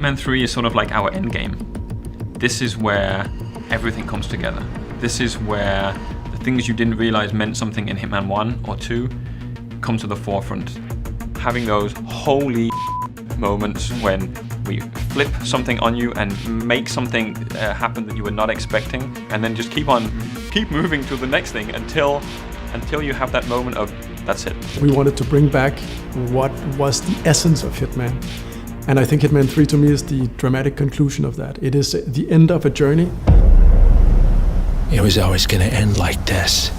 Hitman 3 is sort of like our endgame. This is where everything comes together. This is where the things you didn't realize meant something in Hitman 1 or 2 come to the forefront. Having those holy moments when we flip something on you and make something happen that you were not expecting, and then just keep moving to the next thing until you have that moment of, that's it. We wanted to bring back what was the essence of Hitman. And I think Hitman 3 to me is the dramatic conclusion of that. It is the end of a journey. It was always gonna end like this.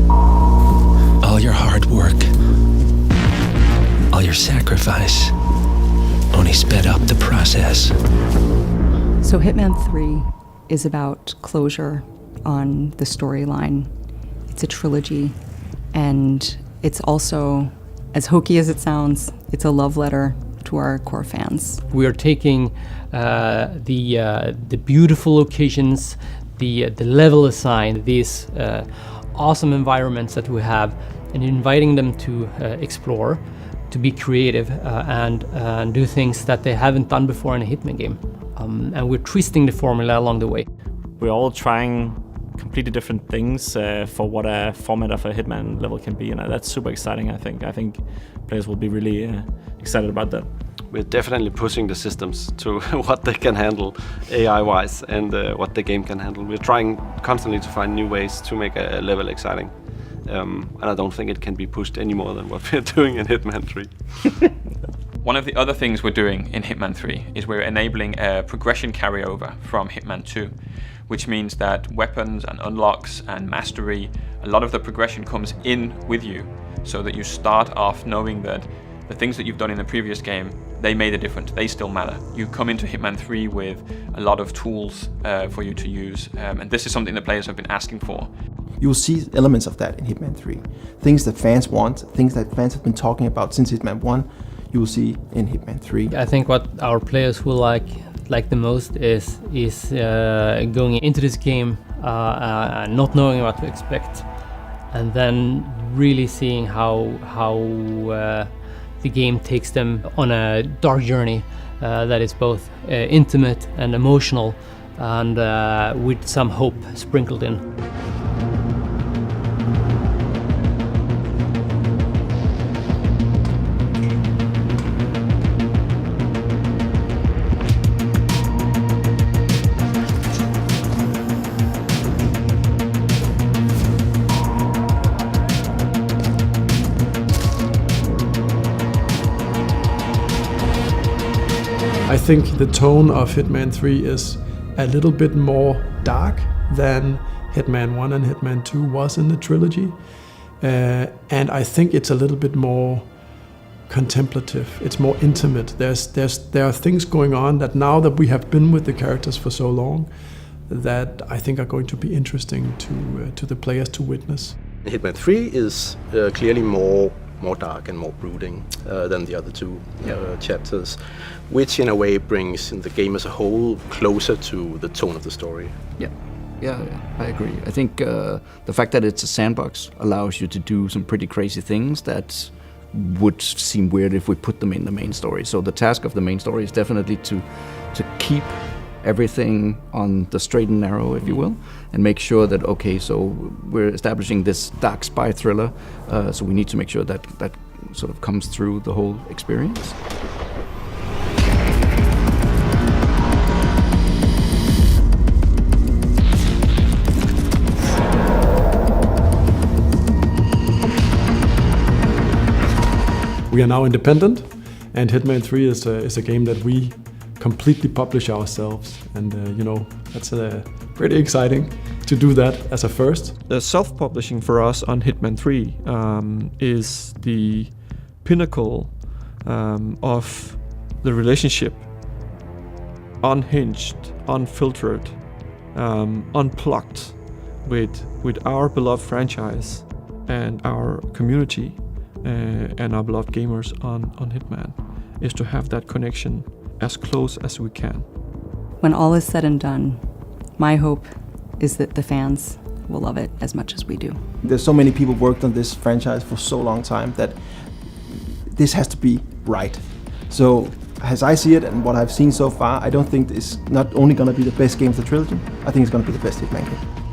All your hard work, all your sacrifice, only sped up the process. So Hitman 3 is about closure on the storyline. It's a trilogy, and it's also, as hokey as it sounds, it's a love letter to our core fans. We are taking the beautiful locations, the level design, these awesome environments that we have, and inviting them to explore, to be creative, and do things that they haven't done before in a Hitman game. And we're twisting the formula along the way. We're all trying completely different things for what a format of a Hitman level can be, and that's super exciting. I think players will be really excited about that. We're definitely pushing the systems to what they can handle AI-wise and what the game can handle. We're trying constantly to find new ways to make a level exciting. And I don't think it can be pushed any more than what we're doing in Hitman 3. One of the other things we're doing in Hitman 3 is we're enabling a progression carryover from Hitman 2, which means that weapons and unlocks and mastery, a lot of the progression comes in with you, so that you start off knowing that the things that you've done in the previous game, they made a difference, they still matter. You come into Hitman 3 with a lot of tools for you to use, and this is something that players have been asking for. You will see elements of that in Hitman 3. Things that fans want, things that fans have been talking about since Hitman 1, you will see in Hitman 3. I think what our players will like the most is going into this game not knowing what to expect, and then really seeing how the game takes them on a dark journey that is both intimate and emotional, and with some hope sprinkled in. I think the tone of Hitman 3 is a little bit more dark than Hitman 1 and Hitman 2 was in the trilogy. And I think it's a little bit more contemplative, it's more intimate. There are things going on that now that we have been with the characters for so long, that I think are going to be interesting to the players to witness. Hitman 3 is clearly more dark and more brooding than the other two chapters, which in a way brings the game as a whole closer to the tone of the story. Yeah, I agree. I think the fact that it's a sandbox allows you to do some pretty crazy things that would seem weird if we put them in the main story. So the task of the main story is definitely to keep everything on the straight and narrow, if you will, and make sure that, okay, so we're establishing this dark spy thriller, so we need to make sure that that sort of comes through the whole experience. We are now independent, and Hitman 3 is a game that we completely publish ourselves, and that's pretty exciting to do that as a first. The self-publishing for us on Hitman 3 is the pinnacle of the relationship, unhinged, unfiltered, unplugged with our beloved franchise and our community and our beloved gamers on Hitman, is to have that connection as close as we can. When all is said and done, my hope is that the fans will love it as much as we do. There's so many people worked on this franchise for so long time that this has to be right. So, as I see it and what I've seen so far, I don't think it's not only going to be the best game of the trilogy, I think it's going to be the best Hitman game.